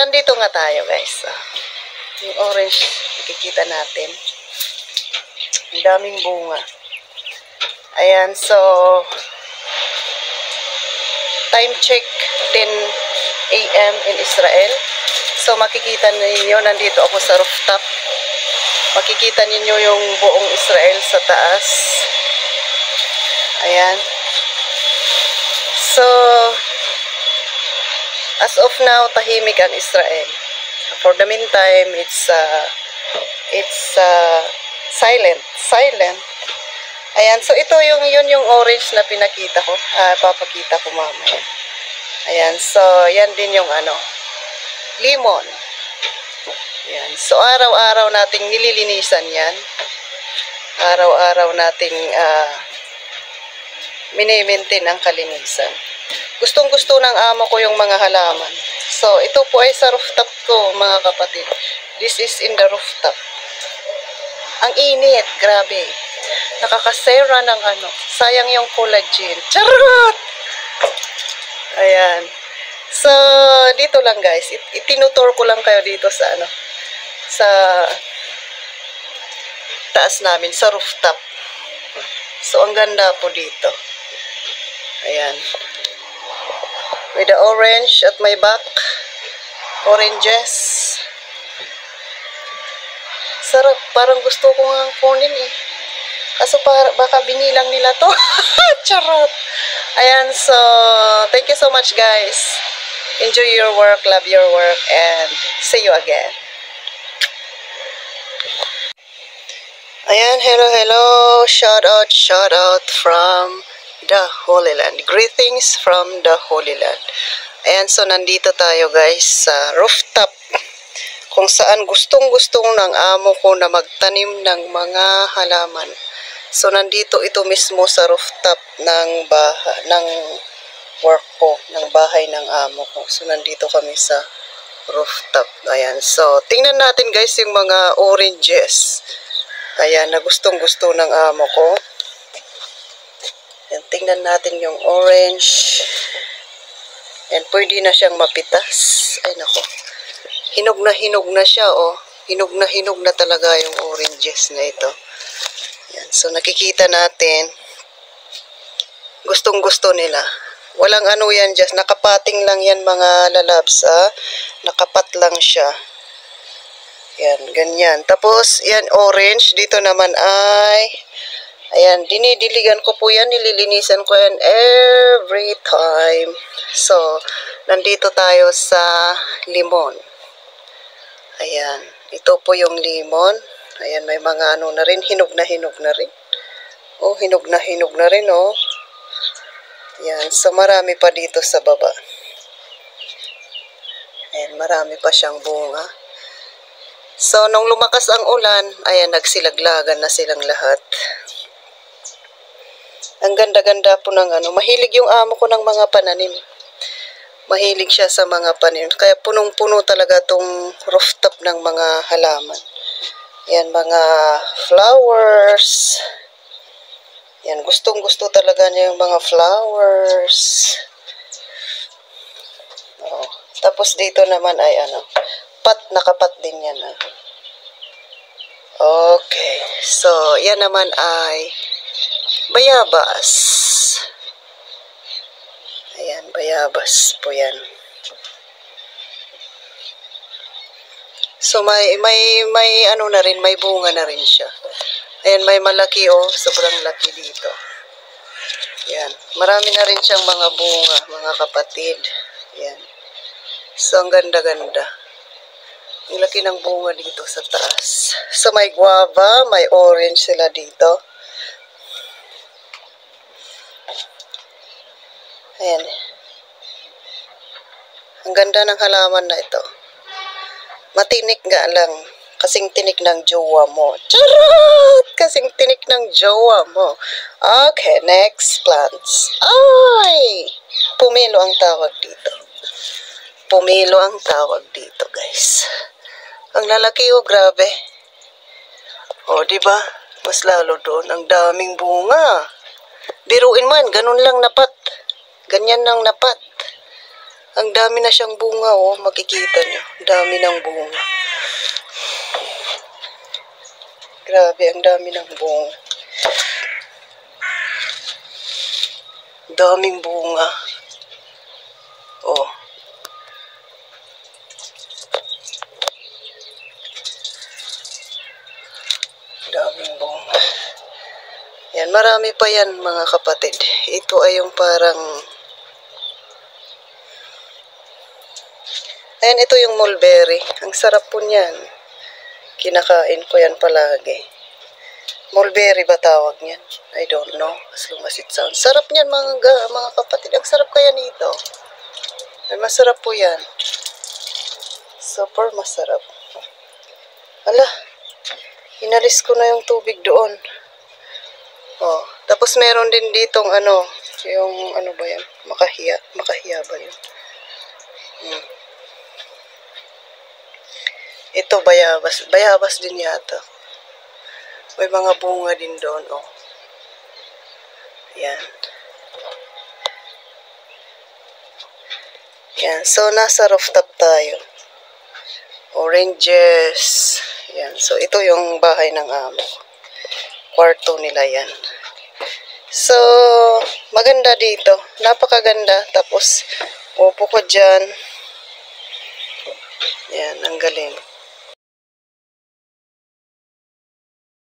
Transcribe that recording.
nandito nga tayo, guys. Yung orange, nakikita natin. Ang daming bunga. Ayan, so, time check, 10 a.m. in Israel. So, makikita ninyo, nandito ako sa rooftop. Makikita ninyo yung buong Israel sa taas. Ayan. So, as of now, tahimik ang Israel. For the meantime, it's silent. Ayan, so ito yun yung orange na pinakita ko. Papakita ko mamaya. Ayan, so yan din yung lemon. Ayan, so araw-araw nating nililinisan yan. Araw-araw nating mini-maintain ang kalinisan. Gustong-gusto ng amo ko yung mga halaman. So, ito po ay sa rooftop ko, mga kapatid. This is in the rooftop. Ang init, grabe. Nakakasera ng sayang yung collagen. Charot! Ayan. So, dito lang guys. Itinutur ko lang kayo dito sa sa taas namin, sa rooftop. So, ang ganda po dito. Ayan. With the orange at my back. Oranges. Sarap. Parang gusto ko nga kunin eh. Kaso baka binilang nila to. Charot. Ayan. So, thank you so much guys. Enjoy your work. Love your work. And see you again. Ayan. Hello. Shout out from the Holy Land. Greetings from the Holy Land. Ayan, so nandito tayo guys sa rooftop kung saan gustong-gustong ng amo ko na magtanim ng mga halaman. So nandito ito mismo sa rooftop ng work ko, ng bahay ng amo ko. So nandito kami sa rooftop. Ayan, so tingnan natin guys yung mga oranges. Ayan, na gustong-gusto ng amo ko. Yan, tingnan natin yung orange. Yan, pwede na siyang mapitas. Ay, nako. Hinog na siya, oh. Hinog na talaga yung oranges na ito. Yan, so nakikita natin. Gustong-gusto nila. Walang yan, just nakapating lang yan mga lalabs, Nakapat lang siya. Yan, ganyan. Tapos, yan, orange. Dito naman ay... Ayan, dinidiligan ko po yan, nililinisan ko yan every time. So, nandito tayo sa limon. Ayan, ito po yung limon. Ayan, may mga na rin, hinog na rin. Oh, hinog na rin, oh. Ayan, so marami pa dito sa baba. Ayan, marami pa siyang bunga. So, nung lumakas ang ulan, ayan, nagsilaglagan na silang lahat. Ang ganda-ganda po ng mahilig yung amo ko ng mga pananim. Mahilig siya sa mga pananim. Kaya punong-puno talaga tong rooftop ng mga halaman. Yan, mga flowers. Yan, gustong-gusto talaga niya yung mga flowers. Oh. Tapos dito naman ay nakapat din yan. Okay. So, yan naman ay bayabas. Ayan, bayabas po yan. So, may na rin, may bunga na rin siya. Ayan, may malaki, oh. Sobrang laki dito. Ayan, marami na rin siyang mga bunga, mga kapatid. Ayan. So, ang ganda-ganda. Ang laki ng bunga dito sa taas. So, may guava, may orange sila dito. Ayan. Ang ganda ng halaman na ito. Matinik nga lang. Kasing tinik ng jowa mo. Charot! Kasing tinik ng jowa mo. Okay, next plants. Ay! Pumilo ang tawag dito. Pumilo ang tawag dito, guys. Ang lalaki, oh, grabe. Oh, diba? Mas lalo doon. Ang daming bunga. Biruin man, ganun lang napat. Ganyan lang napat. Ang dami na siyang bunga, oh. Makikita niyo. Dami ng bunga. Grabe, ang dami ng bunga. Daming bunga. Oh. Daming bunga. Yan, marami pa yan mga kapatid. Ito ay yung parang... Ayan, ito yung mulberry. Ang sarap po niyan. Kinakain ko yan palagi. Mulberry ba tawag niyan? I don't know. As long as it sounds. Sarap niyan mga kapatid. Ang sarap kaya nito. Ay, masarap po yan. Super masarap. Ala, inalis ko na yung tubig doon. Oh, tapos meron din ditong ano, yung ano ba yan? Makahiya ba yun? Ito bayabas. Bayabas din yata. May mga bunga din doon, oh. Yan. Yan. So, nasa rooftop tayo. Oranges. Yan. So, ito yung bahay ng amo. Kwarto nila yan. So, maganda dito. Napakaganda. Tapos, upo ko dyan. Yan. Ang galing.